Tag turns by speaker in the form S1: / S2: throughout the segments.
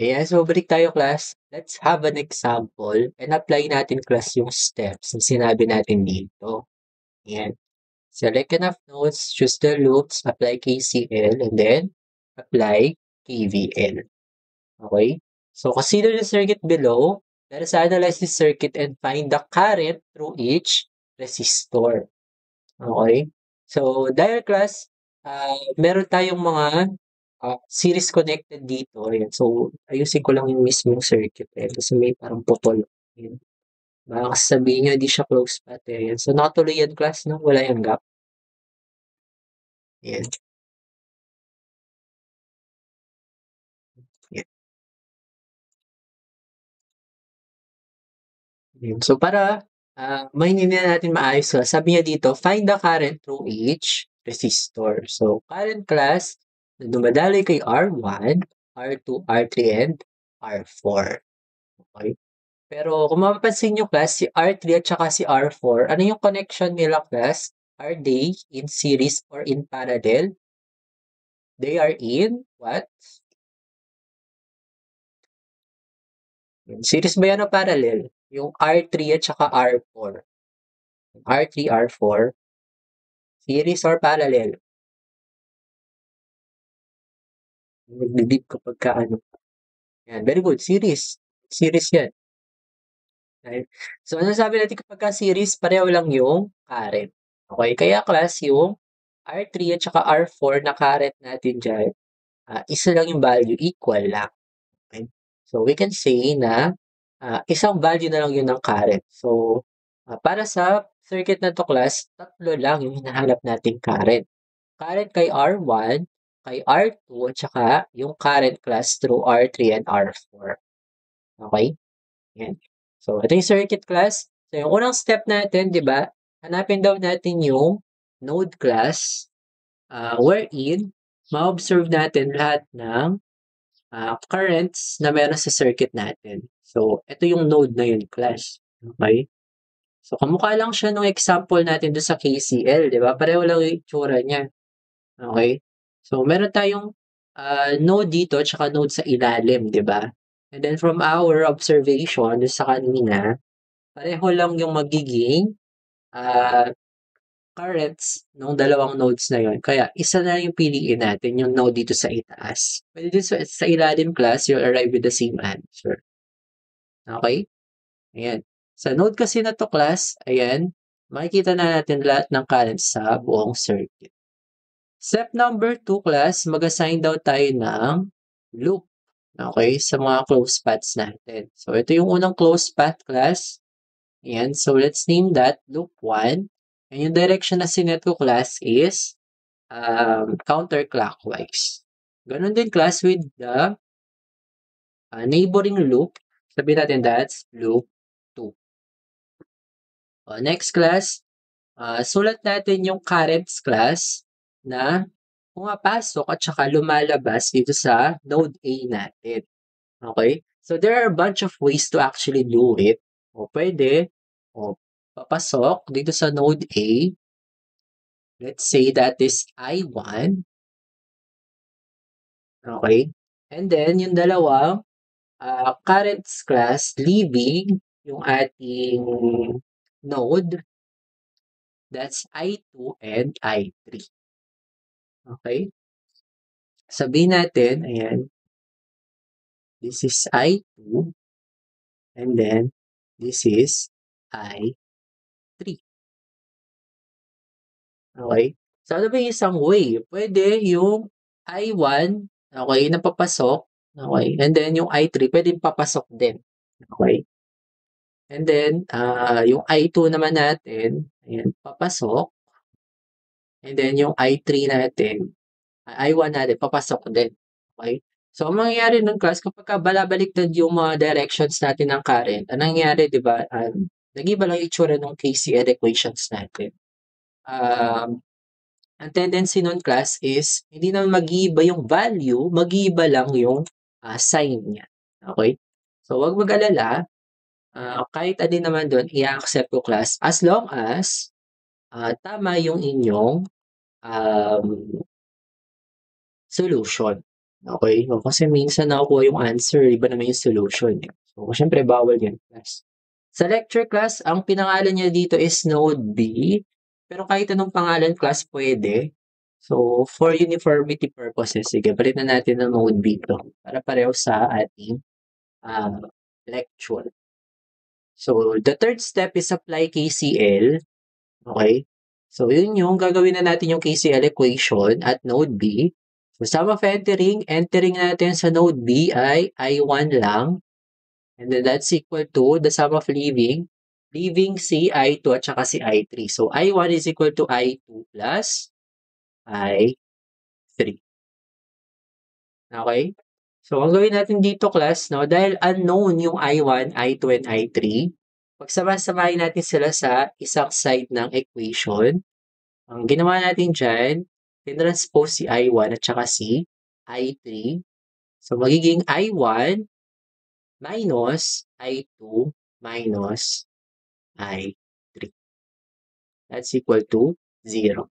S1: Ayan, so balik tayo class. Let's have an example and apply natin class yung steps na sinabi natin dito. Ayan. Select enough nodes, choose the loops, apply KCL, and then apply KVL. Okay? So consider the circuit below. Let us analyze the circuit and find the current through each resistor. Okay? So dahil class, meron tayong mga series connected dito. Ayan. So ayusin ko lang yung mismong circuit. Ayan. Kasi may parang putol. Ayan. Baka sabihin nyo, hindi siya close path. Ayan. So nakatuloy yan class, no? Wala yung gap. Ayan. Ayan. Ayan. So para maintindihan natin maayos, sabi niya dito, find the current through each resistor. So current class na dumadaloy kay R1, R2, R3, and R4. Okay? Pero kung mapapansin nyo class, si R3 at saka si R4, ano yung connection nila class? Are they in series or in parallel? They are in what? Series ba yan o parallel? Yung R3 at saka R4. R3, R4. Series or parallel? Magbibig kapag ka ano. Yan, very good. Series. Series yan. Okay. So, ano sabi natin kapag ka series, pareho lang yung current. Okay, kaya class yung R3 at saka R4 na current natin dyan, isa lang yung value, equal lang. Okay? So, we can say na isang value na lang yun ng current. So, para sa circuit na to class, tatlo lang yung hinahanap nating current. Current kay R1, kay R2, at saka yung current class through R3 and R4. Okay? Yan. So, ito yung circuit class. So, yung unang step natin, di ba? Hanapin daw natin yung node class wherein ma-observe natin lahat ng currents na meron sa circuit natin. So, ito yung node na yun, class. Okay? So, kamukha lang siya nung example natin doon sa KCL, di ba? Pareho lang yung itsura niya. Okay? So, meron tayong node dito tsaka node sa ilalim, di ba? And then from our observation doon sa kanina, pareho lang yung magiging currents ng dalawang nodes na yon. Kaya isa na yung piliin natin, yung node dito sa itaas. Pwede din sa ilalim class, you'll arrive with the same answer. Okay? Ayan. Sa node kasi na to class, ayan, makikita na natin lahat ng currents sa buong circuit. Step number 2 class, mag-assign daw tayo ng loop. Okay? Sa mga close paths natin. So, ito yung unang close path class. Ayan. So, let's name that loop 1. And yung direction na sinet ko class is counterclockwise. Ganon din class with the neighboring loop. Sabihin natin that's loop 2. Next class, sulat natin yung currents class na pumapasok at saka lumalabas dito sa node A natin. Okay? So, there are a bunch of ways to actually do it. O pwede, papasok dito sa node A. Let's say that is I1. Okay? And then, yung dalawang currents class leaving yung ating node. That's I2 and I3. Okay? Sabihin natin, ayan, this is I2 and then this is I3. Okay? So, ano ba yung isang way? Pwede yung I1, okay, na papasok, okay, and then yung I3, pwede papasok din. Okay? And then, yung I2 naman natin, ayan, papasok, and then yung I3 natin, I1 natin, papasok din. Okay? So, ang mangyayari ng class, kapag balabaliktad yung mga directions natin ng current, anong nangyayari, di ba, nag-iba lang yung itsura ng KCL equations natin. Ang tendency nun class is, hindi naman mag-iiba yung value, mag-iiba lang yung sign niya. Okay? So, wag mag-alala. Kahit alin naman doon, i-accept ko class as long as tama yung inyong solution. Okay? O, kasi minsan nakukuha yung answer, iba naman yung solution, eh. So, siyempre bawal yun, class. Sa lecture class, ang pinangalan niya dito is Node B, pero kahit anong pangalan class pwede. So, for uniformity purposes, sige, palitan natin ng Node B 'to para pareho sa ating, ah, lecture. So, the third step is apply KCL, okay? So, yun yung gagawin na natin yung KCL equation at node B. So, sum of entering natin sa node B ay I1 lang. And then that's equal to the sum of leaving si I2 at saka si I3. So, I1 is equal to I2 plus I3. Okay? So, ang gawin natin dito class, no, dahil unknown yung I1, I2, and I3, pagsama-samahin natin sila sa isang side ng equation. Ang ginawa natin dyan, tinranspose si I1 at saka si I3. So, magiging I1 minus I2 minus I3. That's equal to 0.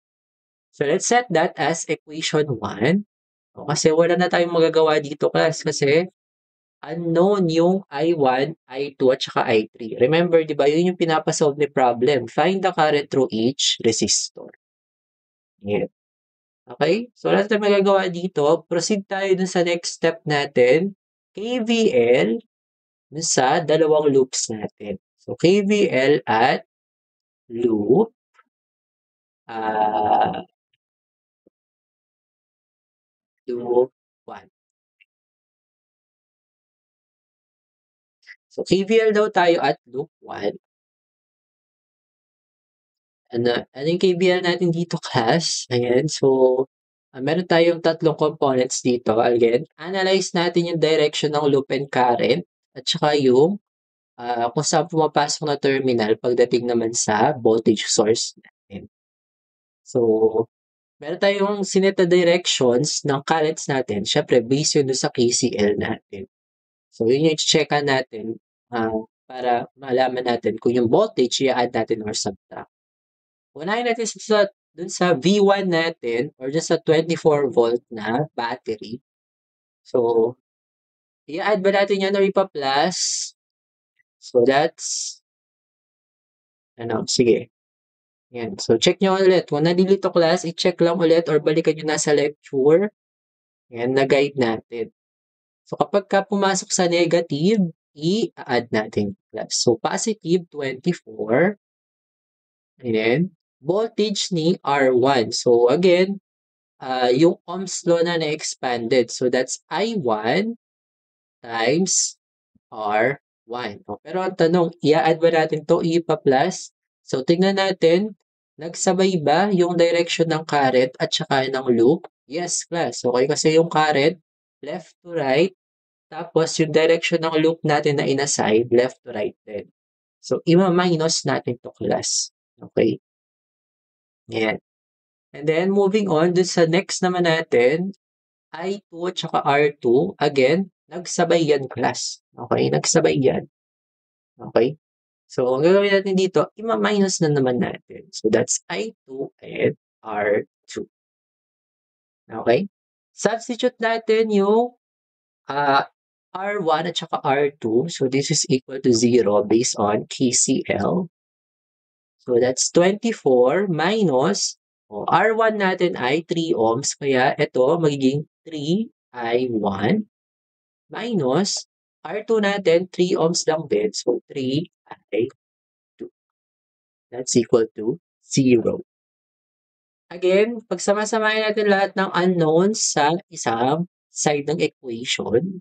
S1: So, let's set that as equation 1. O, kasi wala na tayong magagawa dito class kasi unknown yung I1, I2 at saka I3. Remember, di ba, yun yung pinapasolve ni problem. Find the current through each resistor. Yan. Okay? So, wala tayong magagawa dito. Proceed tayo dun sa next step natin. KVL dun sa dalawang loops natin. So, KVL at loop ah loop 1. So, KVL daw tayo at loop 1. Ano yung KVL natin dito class? Ayan, so, meron tayong tatlong components dito. Again, analyze natin yung direction ng loop and current at saka yung kung saan pumapasok na terminal pagdating naman sa voltage source natin. So, meron tayong sinet na directions ng currents natin. Siyempre, based yun dun sa KCL natin. So, yun yung checkan natin para malaman natin kung yung voltage i-add natin or subtract. Unahin natin dun sa V1 natin or dun sa 24 volt na battery. So, i-add ba natin yan or ipa-plus? So, that's, sige. Yan. So, check nyo ulit. Kung nalilito class, i-check lang ulit or balikan nyo na sa lecture. Yan, na-guide natin. So, kapag ka pumasok sa negative, i-add natin class. So, positive 24. Ayan. Voltage ni R1. So, again, yung Ohm's law na na-expanded. So, that's I1 times R1. Pero ang tanong, i-add ba natin to ipa-plus? So, tingnan natin, nagsabay ba yung direction ng current at saka ng loop? Yes, class. Okay, kasi yung current, left to right, tapos yung direction ng loop natin na inassign, left to right din. So, ima-minus natin to class. Okay? Yan. And then, moving on, dun sa next naman natin, I2 at saka R2, again, nagsabay yan class. Okay? Nagsabay yan. Okay? So, ang gagawin natin dito, ima-minus na naman natin. So, that's I2 and R2. Okay? Substitute natin yung R1 at saka R2. So, this is equal to 0 based on KCL. So, that's 24 minus, R1 natin ay 3 ohms. Kaya ito magiging 3I1 minus R2 natin, 3 ohms lang din. So, 3I2. That's equal to 0. Again, pagsama-samahin natin lahat ng unknowns sa isang side ng equation.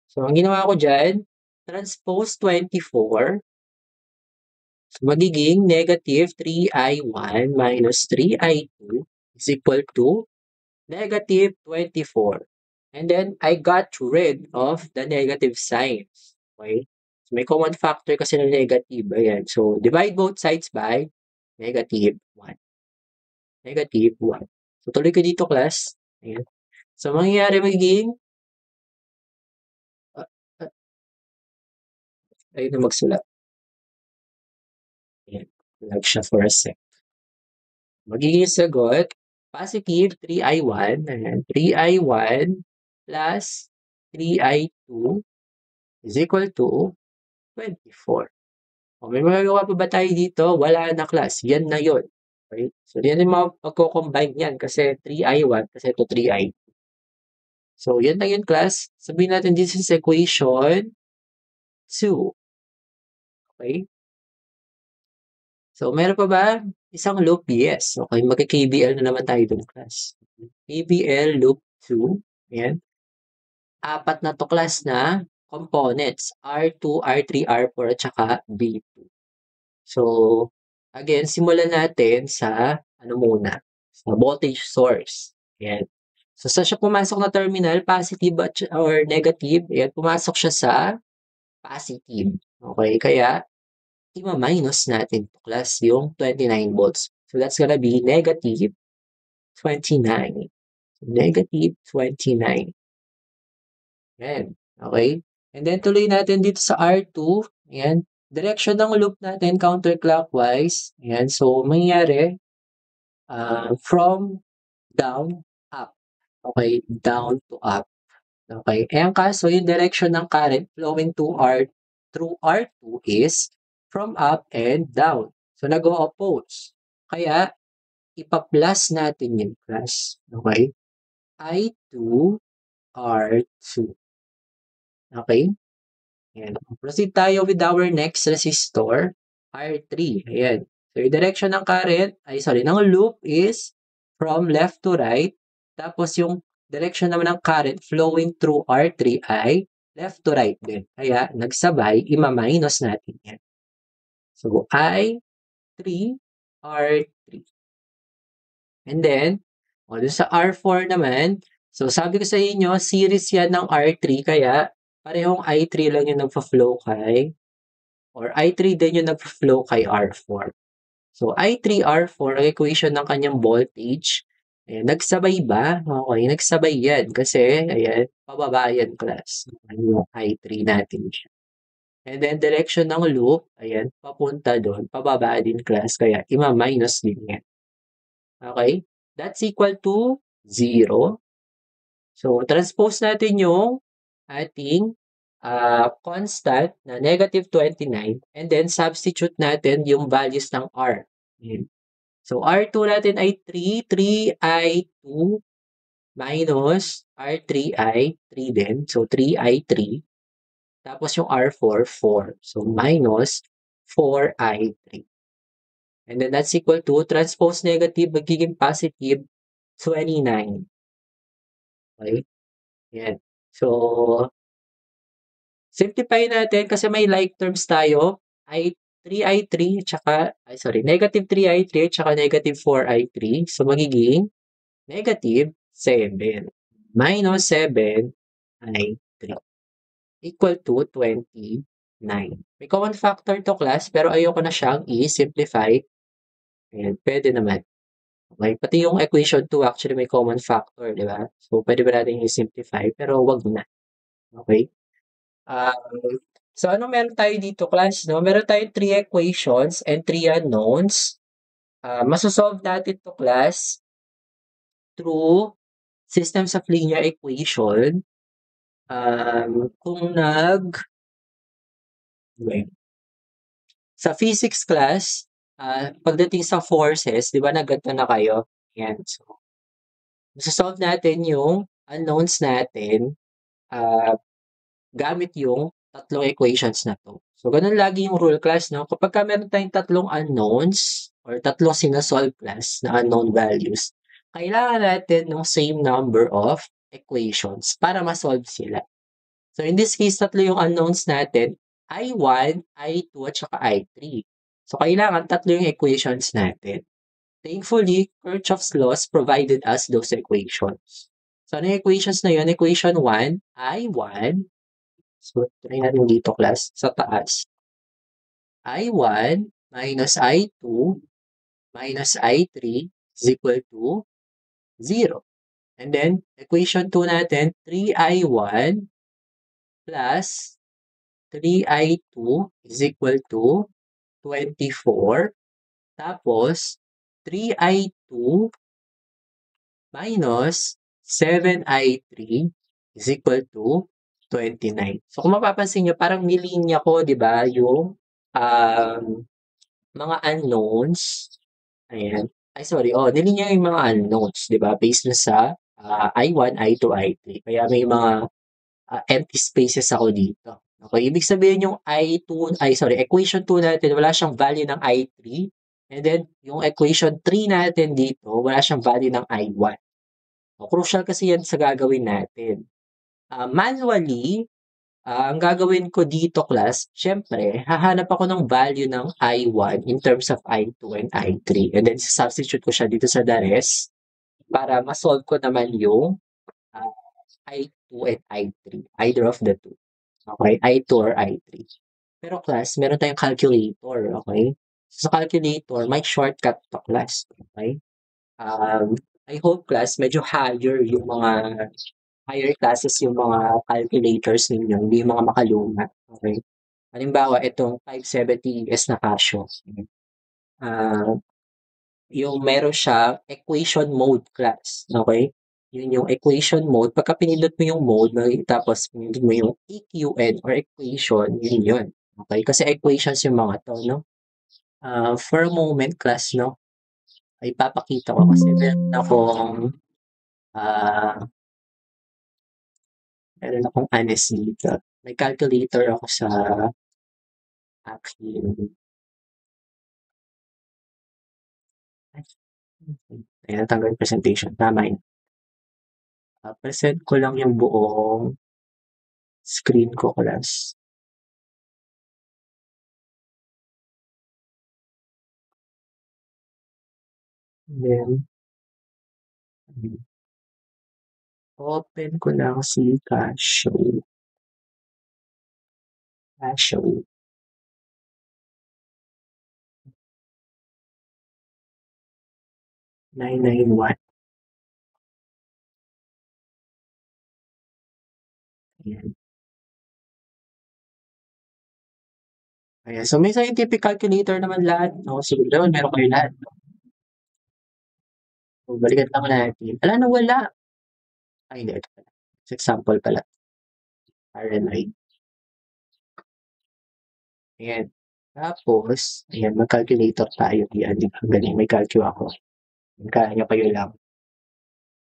S1: So, ang ginawa ko dyan, transpose 24. So, magiging negative 3I1 minus 3I2 is equal to negative 24. And then, I got rid of the negative signs. Okay? So, may common factor kasi ng negative. Ayan. So, divide both sides by negative 1. Negative 1. So, tuloy ko dito, class. Ayan. So, mangyayari magiging, uh, uh, ayun na magsulat. Ayan. Lag siya for a sec. Magiging sagot, positive 3I1. Ayan. 3I1 plus 3i2 is equal to 24. O, may magagawa pa ba tayo dito? Wala na class, yan na yun. Okay? So, yan yung magko-combine yan kasi 3i1 kasi ito 3i. So, yan na yun class. Sabihin natin this is equation 2. Okay? So, meron pa ba isang loop? Yes. Okay, magka-KBL na naman tayo dun class. KBL loop 2. Ayan. Apat na to class na components. R2, R3, R4, at saka B2. So, again, simulan natin sa ano muna, sa voltage source. Ayan. So, saan siya pumasok na terminal? Positive or negative? Ayan, pumasok siya sa positive. Okay, kaya ima-minus natin to class yung 29 volts. So, that's gonna be negative 29. Negative 29. Ayan. Okay? And then, tuloy natin dito sa R2. Ayan. Direction ng loop natin counterclockwise. Ayan. So, mangyayari from down, up. Okay? Down to up. Okay? Eh, ang kaso, yung direction ng current flowing to through R2 is from up and down. So, nag-o-oppose. Kaya, ipa-plus natin yung class. Okay? I2, R2. Okay? Ayan. Proceed tayo with our next resistor, R3. Ayan. So, yung direction ng current, ng loop is from left to right. Tapos, yung direction naman ng current flowing through R3 ay left to right din. Kaya, nagsabay, ima-minus natin yan. So, I3, R3. And then, dun sa R4 naman, so sabi ko sa inyo, series yan ng R3, kaya parehong I3 lang yung nagpa-flow kay, or I3 din yung nagpa-flow kay R4. So, I3, R4, ang equation ng kanyang voltage, ayan, nagsabay ba? Okay, nagsabay yan. Kasi, ayan, pababa yan, class. Yung I3 natin siya. And then, direction ng loop, ayan, papunta doon, pababa din, class. Kaya, ima-minus din yan. Okay? That's equal to 0. So, transpose natin yung ating constant na negative 29 and then substitute natin yung values ng R. So, R2 natin ay 3, 3i2 minus R3i, 3 din. So, 3i3. Tapos yung R4, 4. So, minus 4i3. And then that's equal to, transpose negative, magiging positive 29. Okay? Yan. So, simplify natin kasi may like terms tayo. 3i3 tsaka, negative 3i3 tsaka negative 4i3. So, magiging negative 7 minus 7i3 equal to 29. May common factor to class pero ayoko na siyang i-simplify. Ayan, pwede naman. Okay, pati yung equation 2 actually may common factor, di ba? So, pwede ba natin i-simplify pero wag na. Okay? So, ano meron tayo dito, class? No? Meron tayong 3 equations and 3 unknowns. Masosolve natin to, class, through systems of linear equation. Kung sa physics class, pagdating sa forces, di ba nagganto na kayo? Yan. So, masosolve natin yung unknowns natin gamit yung tatlong equations na to. So, ganun lagi yung rule, class, no? Kapag meron tayong tatlong unknowns or tatlong sinasolve, class, na unknown values, kailangan natin ng same number of equations para ma-solve sila. So, in this case, tatlo yung unknowns natin, I1, I2, at saka I3. So, kailangan tatlo yung equations natin. Thankfully, Kirchhoff's laws provided us those equations. So, ano yung equations na yun? Equation 1, I1, so, try natin dito, class, sa taas. I1 minus I2 minus I3 is equal to 0. And then, equation 2 natin, 3I1 plus 3I2 is equal to 24. Tapos, 3I2 minus 7I3 is equal to 29. So kung mapapansin niyo parang nilinya ko 'di ba yung, um, mga unknowns, ayan. Ay sorry, nilinya yung mga unknowns 'di ba based dun sa, I1, I2, I3 kaya may mga, empty spaces ako dito. Okey, ibig sabihin yung I2 ay sorry, equation 2 natin wala siyang value ng I3 and then yung equation 3 natin dito wala siyang value ng I1. Crucial kasi yan sa gagawin natin. Manually, ang gagawin ko dito class, siyempre hahanap ako ng value ng I1 in terms of I2 and I3 and then substitute ko siya dito sa the rest para ma-solve ko naman yung, ah, I2 and I3, either of the two. Okay, I2 or I3. Pero class, meron tayong calculator, okay? Sa calculator, may shortcut to class, okay? I hope class medyo higher classes yung mga calculators ninyo, hindi yung mga makaluma, okay? Halimbawa, itong 570 na Casio, ah, yung meron siya equation mode class, okay? Yun yung equation mode. Pagka pinindot mo yung mode, tapos pinindot mo yung EQN or equation, yun yun. Okay? Kasi equations yung mga to, no? For a moment, class, no? Ay papakita ko kasi ah, meron akong honest dito. May calculator ako sa akin. Ay, natanggal yung presentation. Tama yun. Present ko lang yung buong screen ko, class. And then, open ko lang si Casio. 991. Ayan. Ayan. So, may scientific calculator naman lahat. No? Siguro naman meron kayo lahat. No? So, balikan lang natin. Ala, nawala. Ay, hindi. Ito pala. Example pala. RNI. Ayan. Tapos, ayan, mag-calculator tayo. Yan, di ba? Galing, may calcu ako. Kaya nyo kayo lang.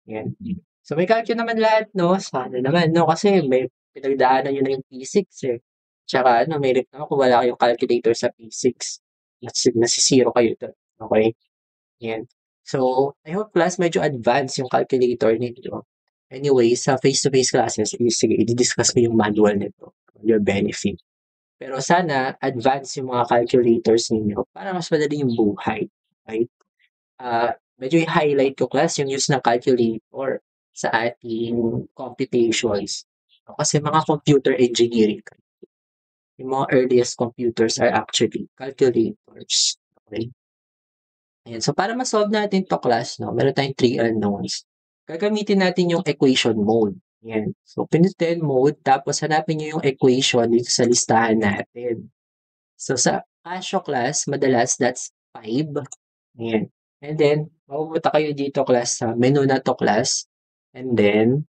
S1: Ayan. So, may calcu naman lahat, no? Sana naman, no? Kasi may pinagdaanan nyo na yung P6, eh. Tsaka, may rip naman kung wala kayong calculator sa P6. Nasisiro kayo doon. Okay? Ayan. So, I hope class medyo advanced yung calculator ninyo. Anyway, sa face-to-face classes, sige, i-discuss ko yung manual nito for your benefit. Pero sana advance yung mga calculators ninyo para mas madali yung buhay. Okay? Medyo i-highlight ko class yung use ng calculator sa ating computations. Kasi mga computer engineering, yung mga earliest computers are actually calculators. Okay? Ayan. So, para ma-solve natin 'to class 'no, meron tayong 3 unknowns. Gagamitin natin yung equation mode, ayan. So, pindutin mode tapos hanapin niyo yung equation dito sa listahan natin. So, sa Casio class madalas that's 5, ayan. And then mapupunta kayo dito class sa menu na 'to class and then,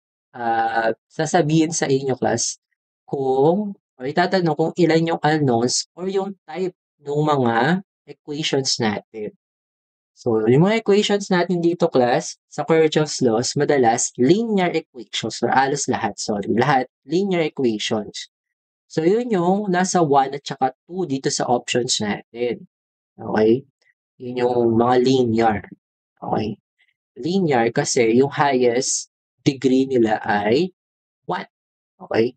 S1: sasabihin sa inyo class kung or itatanong kung ilan yung unknowns or yung type nung mga equations natin. So, yung mga equations natin dito class, sa Kirchhoff's laws, madalas linear equations or halos lahat, sorry, lahat linear equations. So, yun yung nasa 1 at saka 2 dito sa options natin. Okay? Yun yung mga linear. Okay? Linear kasi yung highest degree nila ay 1. Okay?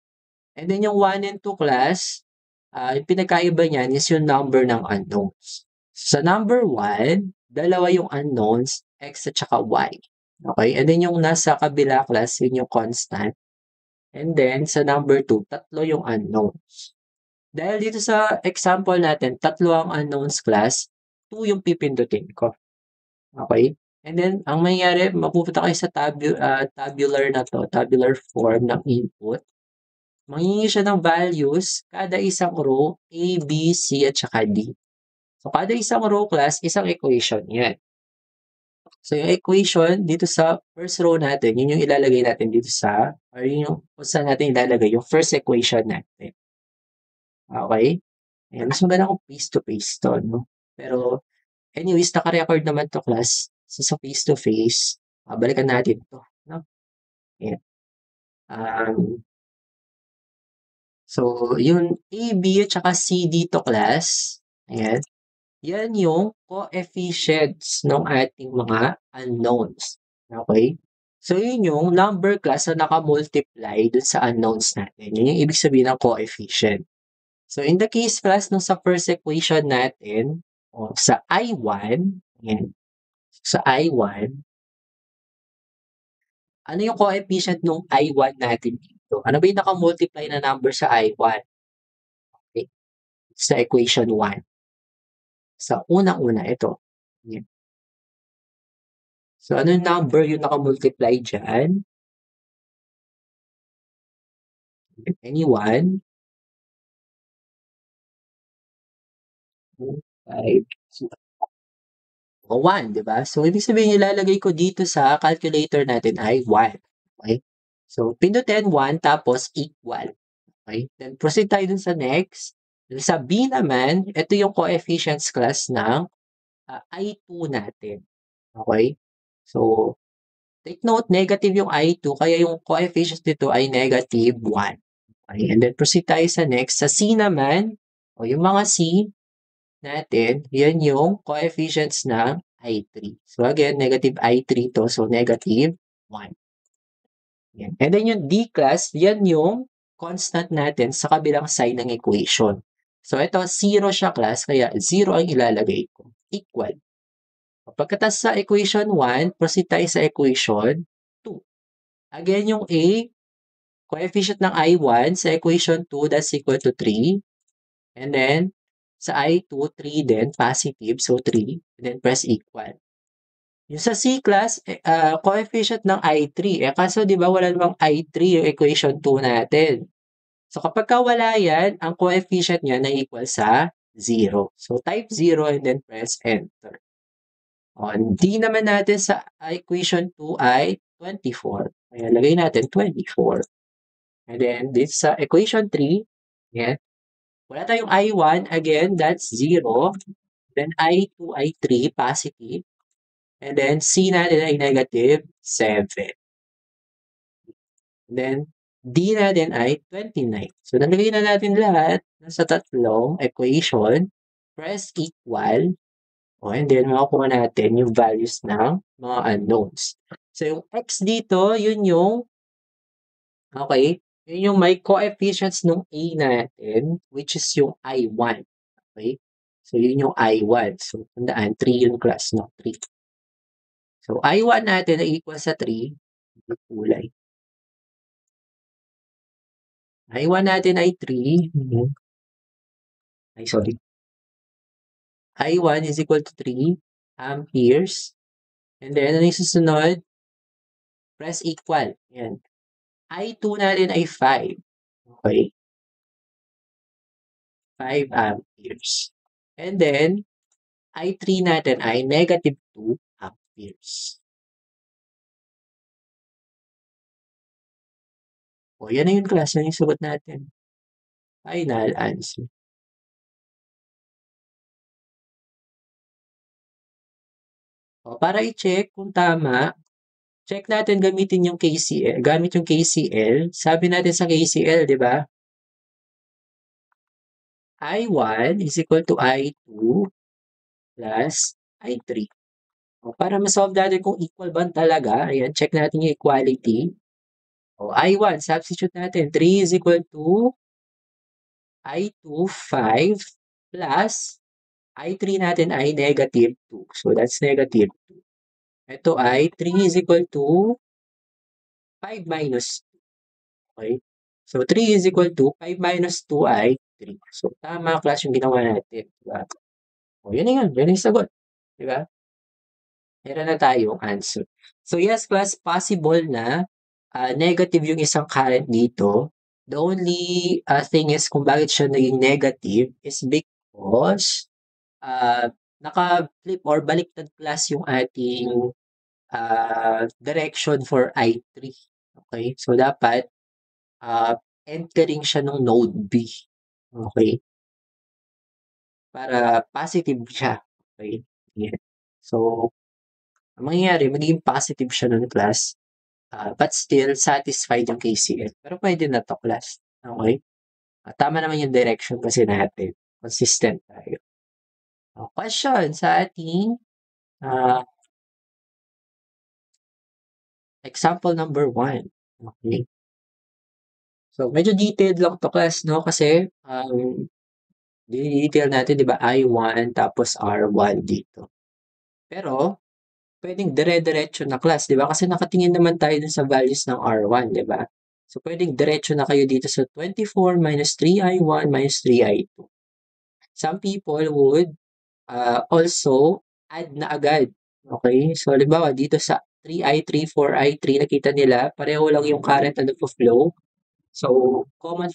S1: And then yung 1 and 2 class, yung pinagkaiba niyan is yung number ng unknowns. Sa number 1, dalawa yung unknowns, x at saka y. Okay? And then yung nasa kabila class, yun yung constant. And then sa number 2, tatlo yung unknowns. Dahil dito sa example natin, tatlo ang unknowns class, 2 yung pipindutin ko. Okay? And then, ang mangyayari, mapupunta kayo sa tabular na to, tabular form ng input. Manghihingi siya ng values, kada isang row, A, B, C, at saka D. So, kada isang row class, isang equation yan. So, yung equation dito sa first row natin, yun yung ilalagay natin dito sa or yun yung kung saan natin ilalagay yung first equation natin. Okay? Ayan, mas maganda kung face to face 'to 'no. Pero anyways, naka-record naman 'to class. So, sa face to face, balikan natin 'to 'no. Ayan, um, so yung A, B at saka C dito class, ayan, yan yung coefficients ng ating mga unknowns, okey? So yun yung number class na naka-multiply dun sa unknowns natin, yun yung ibig sabihin ng coefficient. So in the case class nung sa first equation natin, o sa I1, ayan, sa I1, ano yung coefficient nung I1 natin dito? Ano ba yung naka-multiply na number sa I1? Okey, sa equation 1. Sa unang-una ito, yan. So anong number yung naka-multiply diyan? Anyone? 2, 5, o 1, 'di ba? So ibig sabihin ilalagay ko dito sa calculator natin ay 1, okey? So pindutin 1 tapos equal, okey? Then proceed tayo dun sa next. Dun sa B naman, ito yung coefficients class ng, I2 natin, okey? So take note negative yung I2 kaya yung coefficients nito ay -1. Okey, and then proceed tayo sa next. Sa C naman, o yung mga C natin, yan yung coefficients ng I3. So again, negative I3 'to, so -1. Yan. And then yung D class, yan yung constant natin sa kabilang side ng equation. So ito, zero siya class, kaya zero ang ilalagay ko, equal. Pagkatapos sa equation 1, proceed tayo sa equation 2. Again, yung A, coefficient ng I1 sa equation 2, that's equal to 3. And then, sa I2, 3 din, positive, so 3. And then press equal. Yung sa C class, coefficient ng I3. Kaso di ba wala namang I3 yung equation 2 natin. So kapag ka wala yan, ang coefficient niya na equal sa 0. So type 0 and then press enter. D naman natin sa equation 2 ay 24. Kaya lagay natin 24. And then this sa equation 3, yan. Wala tayong I1, again, that's 0. Then I2 ay 3, positive. And then C natin ay -7. Then D natin ay 29. So nalagay na natin lahat sa tatlong equation. Press equal. And then makukuha natin yung values ng mga unknowns. So yung X dito, yun yung okay, yun yung may coefficients nung A natin, which is yung I1. Okay? So, yun yung I1. So, tandaan, 3 yung class, no? 3. So, I1 natin ay equal sa 3. Yung kulay. I1 natin ay 3. Ay, sorry. I1 is equal to 3 amperes. And then, ano yung susunod? Press equal. Yan. I2 natin ay 5. Okay? 5 amperes. And then, I3 natin ay -2 amperes. O, yan na yung class. Yan yung sagot natin. Final answer. O, para i-check kung tama, check natin gamitin yung KCL. Gamit yung KCL. Sabi natin sa KCL, di ba? I1 is equal to I2 plus I3. O, para ma-solve natin kung equal ba talaga, ayan, check natin yung equality. O, I1, substitute natin. 3 is equal to I2, 5 plus I3 natin ay -2. So, that's -2. Ito ay 3 is equal to 5 minus 2. Okay? So, 3 is equal to 5 minus 2 ay 3. So, tama class yung ginawa natin. Diba? O, yun na yun. Yun yung sagot. Diba? Meron na tayong answer. So, yes class, possible na negative yung isang current dito. The only thing is kung bakit siya naging negative is because naka-flip or baliktad class yung ating direction for I3. Okay? So, dapat entering siya ng node B. Okay? Para positive siya. Okay? Yan. So, ang mangyayari, magiging positive siya nun class, but still satisfied yung KCL. Pero pwede na to class. Okay? Tama naman yung direction kasi natin. Consistent tayo. Question sa ating example number 1. Okay? So, medyo detailed lang to class, no? Kasi, detail natin, di ba, I1 tapos R1 dito. Pero, pwedeng dire-diretso na class, di ba? Kasi nakatingin naman tayo dun sa values ng R1, di ba? So, pwedeng diretso na kayo dito sa 24 minus 3I1 minus 3I2. Some people would also add na agad. Okay? So, halimbawa, dito sa 3I3, 4I3, nakita nila, pareho lang yung current na nagpo-flow. So, common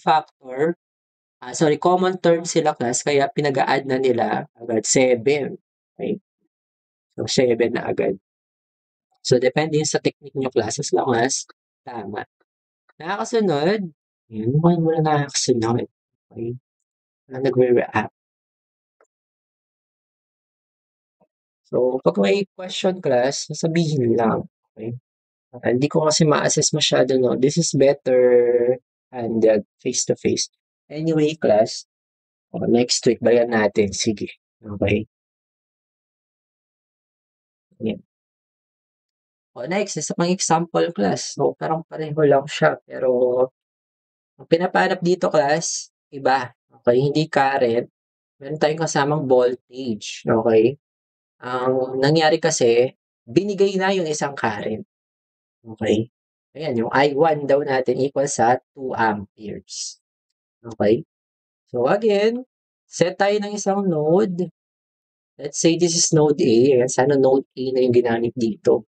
S1: term sila class, kaya pinag-a-add na nila agad 7. Okay? So, 7 na agad. So, depende sa technique nyo class, as long as tama. Nakakasunod, yun, mukhang wala nakakasunod. Okay? Wala nagre-react. So, pag may question class, sasabihin lang. Okay? Hindi ko kasi ma-assess masyado, no? This is better and face-to-face. Anyway, class, next week, bayan natin. Sige. Okay? Yan. Next, isa pang example class. So, parang pareho lang siya. Pero, ang pinapanap dito class, iba. Okay? Hindi current. Meron tayong kasamang voltage. Okay? Ang nangyari kasi, binigay na yung isang current. Okay? Ayan, yung I1 daw natin equal sa 2 amperes. Okay? So, again, set tayo ng isang node. Let's say this is node A. Ayan, sana node A na yung ginamit dito.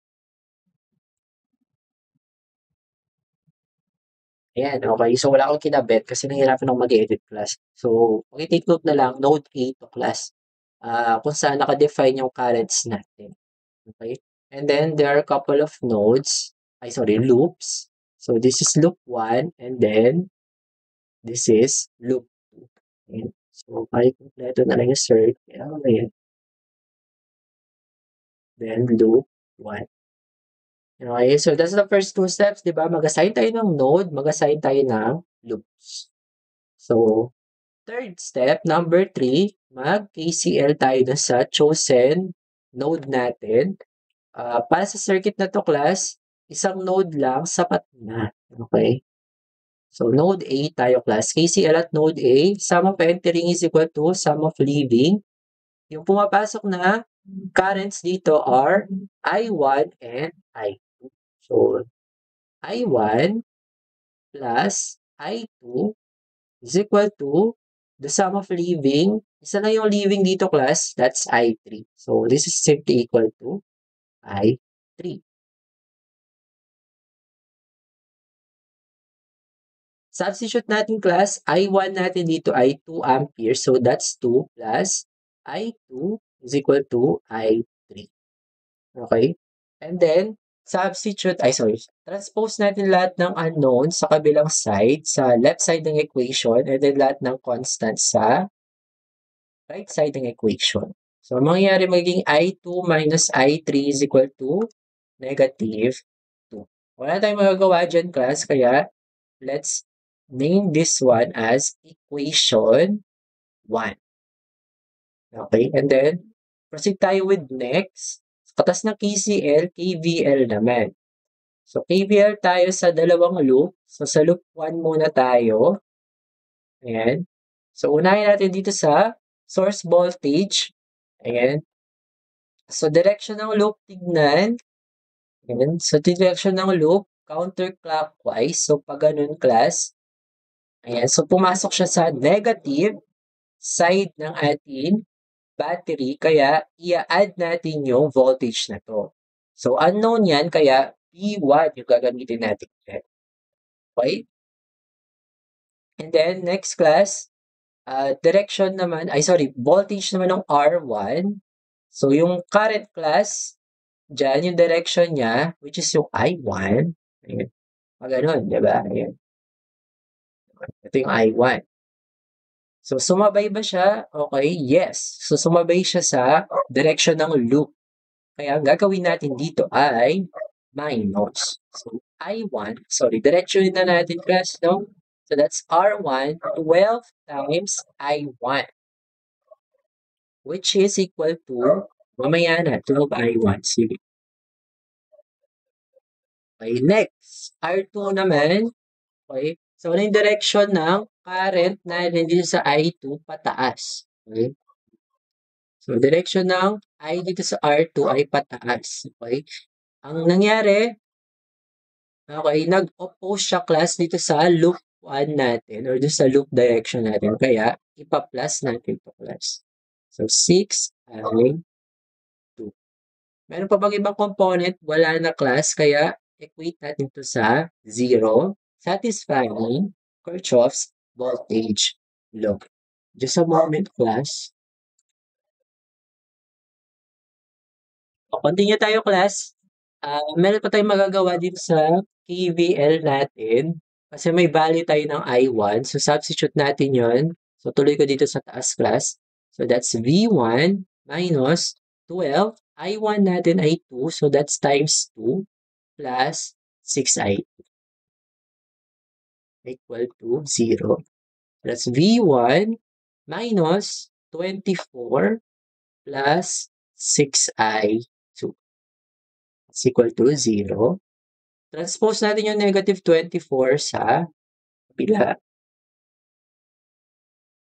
S1: Ayan, okay. So, wala akong kinabit kasi nahihirapan akong mag-edit class. So, take note na lang, node A to class. Kung saan naka-define yung currents natin. Okay? And then, there are a couple of loops. So, this is loop 1 and then this is loop 2. Ayan. So, kompleto na lang yung circuit. Ayan. Then, loop 1. Okay, so that's the first 2 steps, di ba? Mag-assign tayo ng node, mag-assign tayo ng loops. So, third step, number 3, mag-KCL tayo dun sa chosen node natin. Para sa circuit na to class, isang node lang, sapat na. Okay? So, node A tayo class. KCL at node A, sum of entering is equal to sum of leaving. Yung pumapasok na currents dito are I1 and I2. So, I1 plus I2 is equal to the sum of leaving. Isa na yung leaving dito class, that's I3. So, this is simply equal to I3. Substitute natin class, I1 natin dito ay 2 amperes. So, that's 2 plus I2 is equal to I3. Okay? And then, transpose natin lahat ng unknown sa kabilang side, sa left side ng equation, and then lahat ng constant sa right side ng equation. So, mangyayari magiging I2 minus I3 is equal to negative 2. Wala tayong magagawa dyan, class, kaya let's name this one as equation 1. Okay, and then, proceed tayo with next. Katas ng KCL, KVL naman. So, KVL tayo sa dalawang loop. So, sa loop 1 muna tayo. Ayan. So, unahin natin dito sa source voltage. Ayan. So, direction ng loop, tignan. Ayan. So, direction ng loop, counterclockwise. So, pag ganun, class. Ayan. So, pumasok siya sa negative side ng ating battery. Kaya, i-add natin yung voltage na to. So, unknown yan. Kaya, P1 yung gagamitin natin. Okay? And then, next class, voltage naman ng R1. So, yung current class, Diyan yung direction niya, which is yung I1. Ayan. Ganun, di ba? Ayan. Ito yung I1. So, sumabay ba siya? Okay, yes. So, sumabay siya sa direction ng loop. Kaya ang gagawin natin dito ay minus. So, I1, sorry, direction na natin class, no? So, that's R1, 12 times I1, which is equal to, mamaya na, 12 I1. Sige. Okay, next, R2 naman. Okay, so ano yung direction ng current natin dito sa I2 pataas? Okay, so direction ng I dito sa R2 ay pataas. Okay, ang nangyari, okay, nag-oppose siya class dito sa loop 1 natin or dito sa loop direction natin. Kaya, ipa-plus natin to class. So, 6 I 2. Meron pa bang ibang component? Wala na class, kaya equate natin to sa 0, satisfying Kirchhoff's voltage law. Just a moment, class. O, continue tayo, class. Meron pa tayong magagawa dito sa KVL natin kasi may value tayo ng I1. So, substitute natin yon. So, tuloy ko dito sa taas, class. So, that's V1 minus 12. I1 natin ay 2. So, that's times 2 plus 6I2 equal to 0. That's V1 minus 24 plus 6I2 is equal to 0. Transpose natin yung negative 24 sa kabila.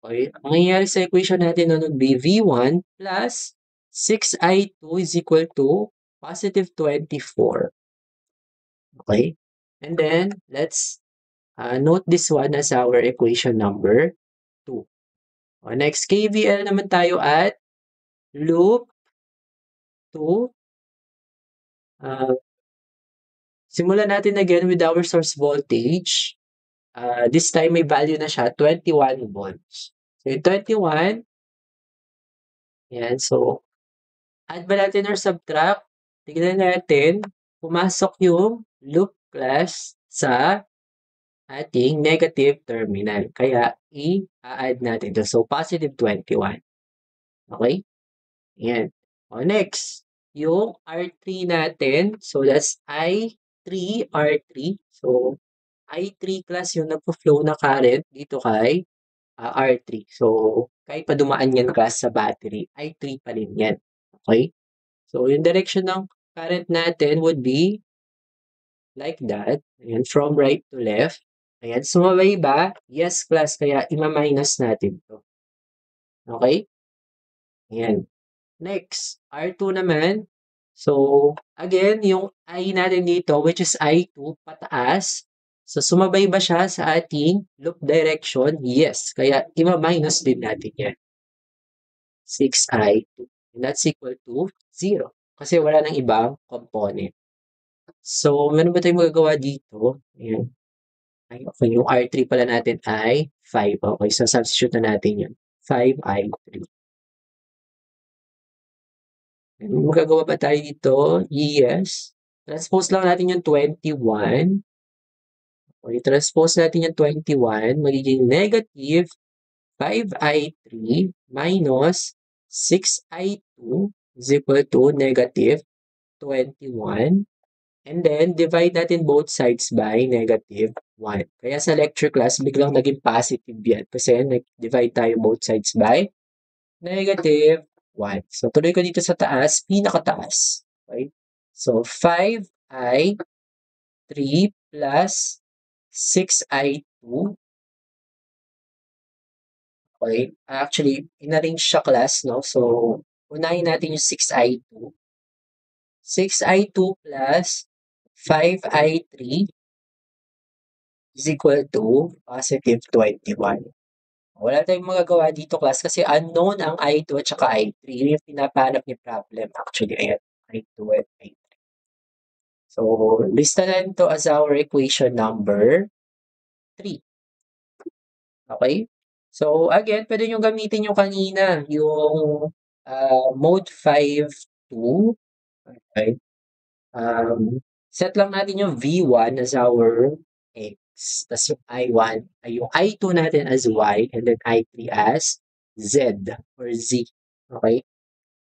S1: Okay, ang nangyayari sa equation natin nun would be V1 plus 6I2 is equal to positive 24. Okay? And then, let's note this one as our equation number 2. O, next, KVL naman tayo at loop 2. Simulan natin again with our source voltage. This time may value na siya, 21 volts. So, yung 21, yan. So, add ba natin or subtract? Tignan natin, pumasok yung loop class sa ating negative terminal. Kaya, i-add natin ito. So, positive 21. Okay? Yan. O, next, yung R3 natin. So, that's I3, R3. So, I3 class yung nagpo-flow na current dito kay R3. So, kahit pa dumaan yan class sa battery, I3 pa rin yan. Okay? So, yung direction ng current natin would be like that. Ayan, from right to left. Ayan, sumabay ba? Yes, class. Kaya ima-minus natin to. Okay? Ayan. Next, R2 naman. So, again, yung I natin dito, which is I2, pataas. So, sumabay ba siya sa ating loop direction? Yes. Kaya, ima-minus din natin yan. 6I2. And that's equal to 0. Kasi wala nang ibang component. So, meron ba tayong magagawa dito? Ayan. Ay, okay. Yung R3 pala natin ay 5. Okay, so substitute na natin yun. 5I3. Magagawa ba tayo dito? Yes. Transpose lang natin yung 21. Okay, transpose natin yung 21. Magiging negative 5I3 minus 6I2 is equal to negative 21. And then, divide natin both sides by negative 1. Kaya sa lecture class, biglang naging positive yan. Kasi nag-divide tayo both sides by negative 1. So, tuloy ko dito sa taas, pinakataas. Okay? So, 5I3 plus 6I2. Okay? Actually, in-arrange siya class, no? So, unahin natin yung 6I2. 6I2 plus 5I3 is equal to positive 21. Wala tayong magagawa dito, class, kasi unknown ang I2 at saka I3. Yun yung pinapanap ni problem. Actually, ayan, I2 at I3. So, lista natin to as our equation number 3. Okay? So, again, pwede nyo gamitin yung kanina, yung mode 5-2. Okay? Set lang natin yung V1 as our X, tas yung I1 ay yung I2 natin as Y, and then I3 as Z or Z. Okay?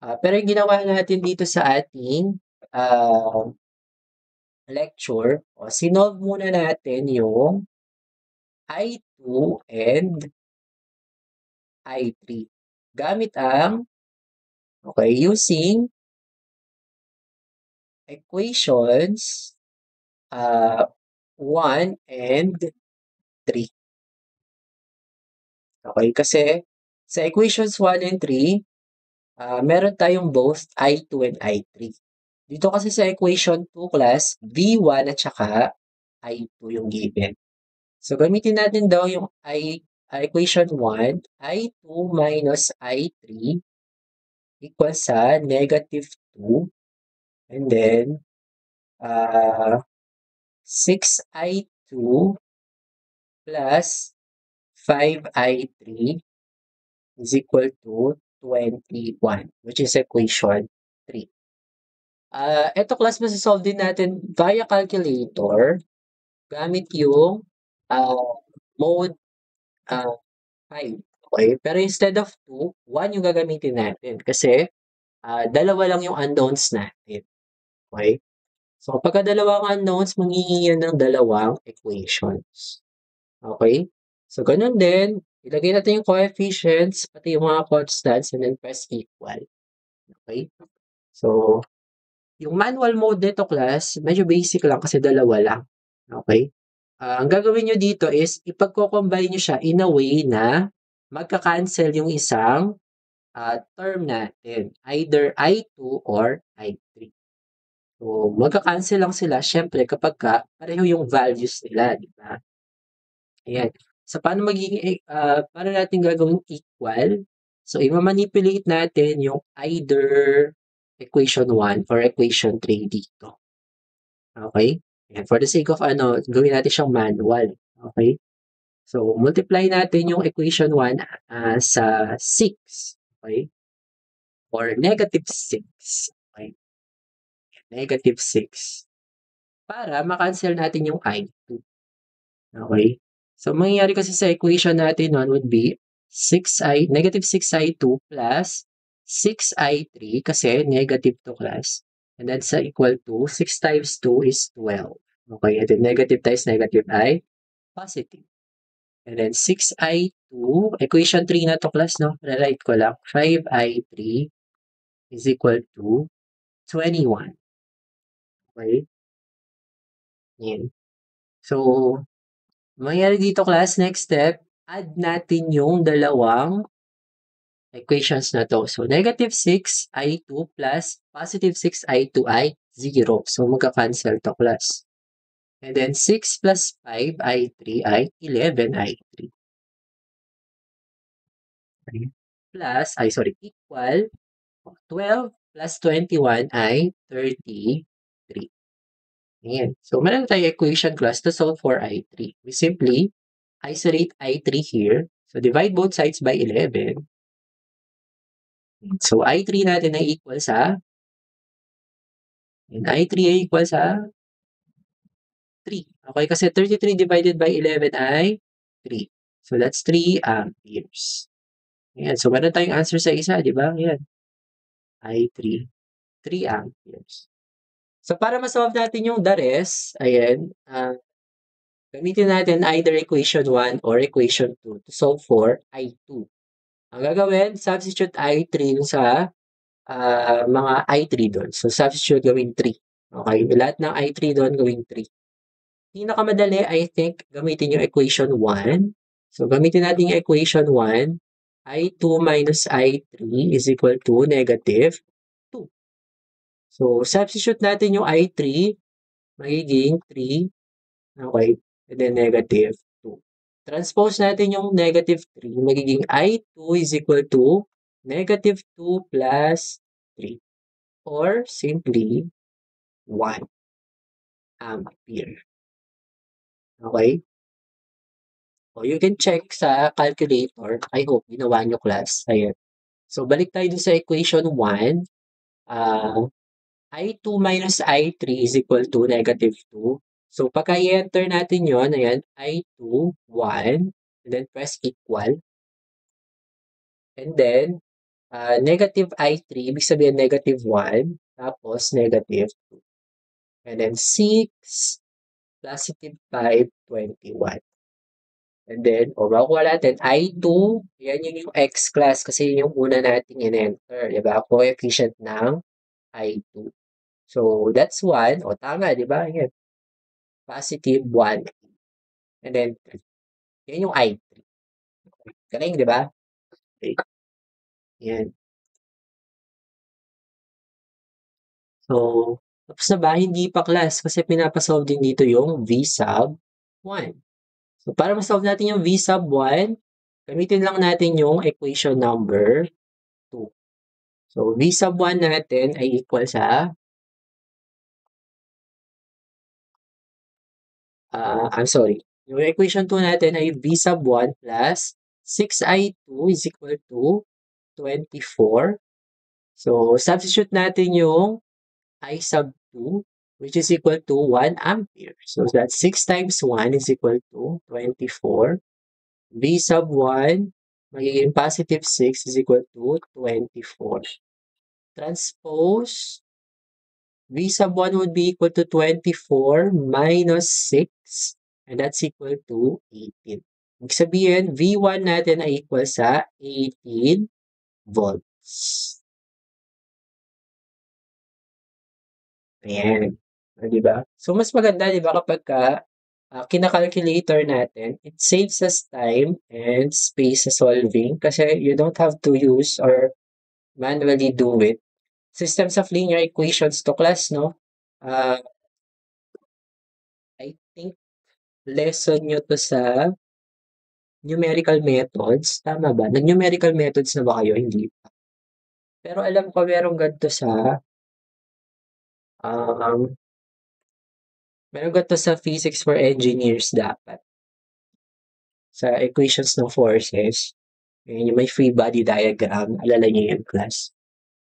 S1: Pero yung ginawa natin dito sa ating lecture, sinolve muna natin yung I2 and I3 gamit ang, okay, using equations 1 and 3. Okay, kasi sa equations 1 and 3, meron tayong both I2 and I3. Dito kasi sa equation 2 class, V1 at saka I2 yung given. So, gamitin natin daw yung equation 1, I2 minus I3 equals sa negative 2, and then 6I2 plus 5I3 is equal to 21, which is equation 3. Ito class, masasolve din natin via calculator gamit yung mode 5. Okay? Pero instead of 2, 1 yung gagamitin natin kasi dalawa lang yung unknowns natin. Okay? So kapag dalawang unknowns, manghihingi yan ng dalawang equations. Okay? So ganun din, ilagay natin yung coefficients, pati yung mga constants, and then press equal. Okay? So, yung manual mode nito class, medyo basic lang kasi dalawa lang. Okay? Ang gagawin nyo dito is ipagko-combine nyo siya in a way na magka-cancel yung isang term natin, either I2 or I3. So, magka-cancel lang sila syempre kapagka pareho yung values nila, di ba? Ayan. So, paano natin gagawing equal? So, ima-manipulate natin yung either equation 1 or equation 3 dito. Okay? And for the sake of gawin natin siyang manual. Okay? So, multiply natin yung equation 1 sa 6. Okay? Or negative 6. Okay? Negative 6. Para makancel natin yung I2. Okay? So, mangyayari kasi sa equation natin nun would be negative 6I2 plus 6I3 kasi negative to class. And then sa equal to, 6 times 2 is 12. Okay, and then negative times negative ay positive. And then 6I2, equation 3 na to class, no? Rewrite ko lang. 5I3 is equal to 21. Okay? Yan. So, mangyayari dito class, next step, add natin yung dalawang equations na to. So, negative 6I2 plus positive 6I2 ay 0. So, magka-cancel to class. And then 6 plus 5I3 ay 11I3. Equal 12 plus 21 ay 33. Ayan. So, meron tayong equation class to solve for I3. We simply isolate I3 here. So, divide both sides by 11. So, I3 natin ay equal sa, and I3 ay equal sa 3. Okay, kasi 33 divided by 11 ay 3. So, that's 3 amperes. Ayan. So, meron tayong answer sa isa, di ba? Ayan. I3, 3 amperes. So, para ma-solve natin yung the rest, ayan, gamitin natin either equation 1 or equation 2 to solve for I2. Ang gagawin, substitute I3 sa mga I3 doon. So, substitute gawing 3. Okay, lahat ng I3 doon gawing 3. Pinakamadali, I think, gamitin yung equation 1. So, gamitin natin yung equation 1. I2 minus I3 is equal to negative 2. So, substitute natin yung I3, magiging 3, okay, and then negative 2. Transpose natin yung negative 3, magiging I2 is equal to negative 2 plus 3, or simply 1 ampere. Okay? O, you can check sa calculator. I hope ginawa nyo class. Ayan. So, balik tayo dun sa equation 1. I2 minus I3 is equal to -2. So, pagka i-enter natin yon, ayan, I2, 1, and then press equal. And then, negative I3, ibig sabihin -1, tapos -2. And then 6, positive 5, 21. And then, makukuha natin I2, yan yun yung X class kasi yun yung una nating in-enter, di ba? Coefficient ng I2. So, that's 1. O, tama, di ba? Yan. Positive 1. And then, yan yung I3. Galing, di ba? Okay. Yan. So, tapos na ba? Hindi pa class kasi pinapasolve din dito yung V sub 1. So, para masolve natin yung V sub 1, gamitin lang natin yung equation number 2. So, V sub 1 natin ay equal sa, I'm sorry, yung equation 2 natin ay V sub 1 plus 6I2 is equal to 24. So, substitute natin yung I sub 2, which is equal to 1 ampere. So, that's 6 times 1 is equal to 24. V sub 1, magiging positive 6 is equal to 24. Transpose, V sub 1 would be equal to 24 minus 6, and that's equal to 18. Ibig sabihin, V1 natin ay equal sa 18 volts. Ayan. O, di ba? So, mas maganda, di ba, kapag kina-calculator natin, it saves us time and space sa solving kasi you don't have to use or manually do it. Systems of linear equations to class, no? I think lesson nyo to sa numerical methods. Tama ba? Nag-numerical methods na ba kayo? Hindi pa. Pero alam ko merong ganito sa um, meron ganito sa physics for engineers dapat. Sa equations ng forces. Ayan, yung may free body diagram. Alala niyo yung class.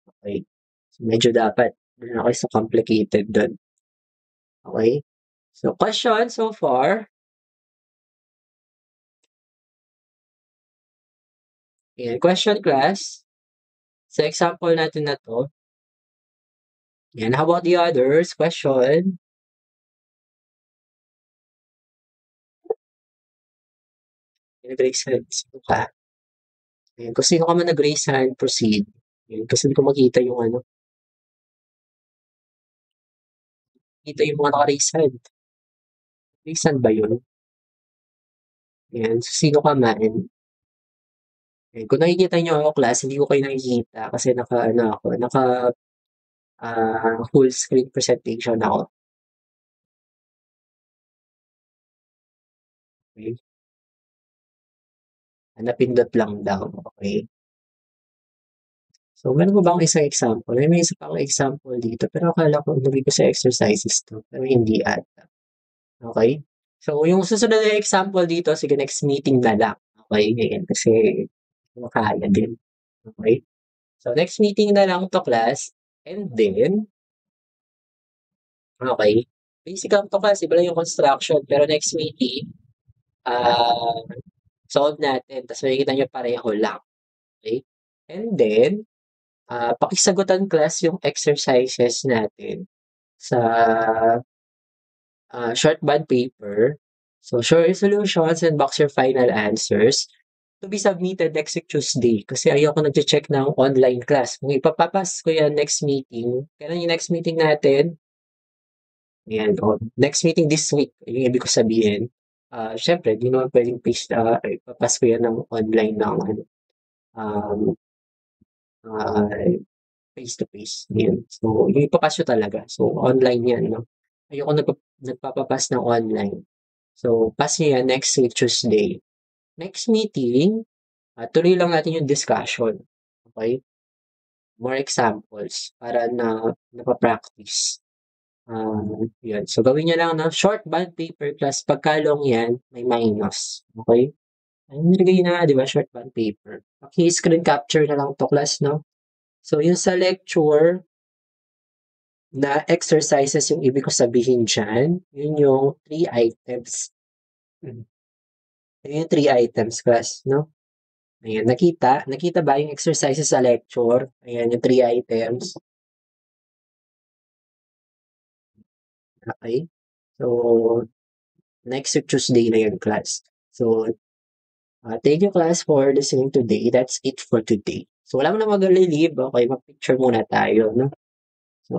S1: Okay. So, medyo dapat. Doon ako sa complicated doon. Okay. So, question so far. Ayan, question class. Sa example natin na to. Ayan, how about the others? Question. Nag-raise hand. Sino ka? Ayan, kung sino ka man nag-raise hand, proceed. Ayan, kasi hindi ko makita yung ano. Kita yung mga naka-raise hand. Raise hand ba yun? Ayan, so sino ka man. Ayan, kung nakikita nyo ako class, hindi ko kayo nakikita kasi naka full screen presentation ako. Okay. Napindot lang daw. Okay. So, meron mo ba akong isang example? May isa pa akong example dito, pero akala ko nabigay ko sa exercises to, pero hindi ata. Okay? So, yung susunod na example dito, sige, next meeting na lang. Okay? Ngayon, kasi makaya din. Okay? So, next meeting na lang to class. And then, okay, basic lang to class, iba lang yung construction. Pero next meeting, solve natin. Tapos makikita nyo pareho lang. Okay? And then, pakisagutan class yung exercises natin sa short bond paper. So, show your solutions and box your final answers to be submitted next week Tuesday. Kasi ayoko nag-check ng online class. Kung ipapapas ko yan next meeting, kailan yung next meeting natin? Ayan, next meeting this week, yung ibig ko sabihin. Syempre, di naman pwedeng ipapas ko yan ng online ng um, face-to-face. Yun. So, yung ipapasyo talaga. So, online yan, no? Ayoko nagpapapas ng online. So, pass nyo yan next week, Tuesday. Next meeting, tuloy lang natin yung discussion. Okay? More examples para napapractice. Yun. So, gawin nyo lang na short bond paper plus pagka-long yan, may minus. Okay? Ay, nilagay na, di ba, short bond paper. Okay, screen capture na lang to class, no? So, yung sa lecture, na exercises yung ibig ko sabihin diyan, yun yung 3 items. Yun yung 3 items class 'no? Ayan, nakita ba yung exercises sa lecture? Ayan yung 3 items, okey. So, next week Tuesday na yun class. So, thank you class for listening today. That's it for today. So, wala mo na magle-leave, okey mag-picture muna tayo 'no? So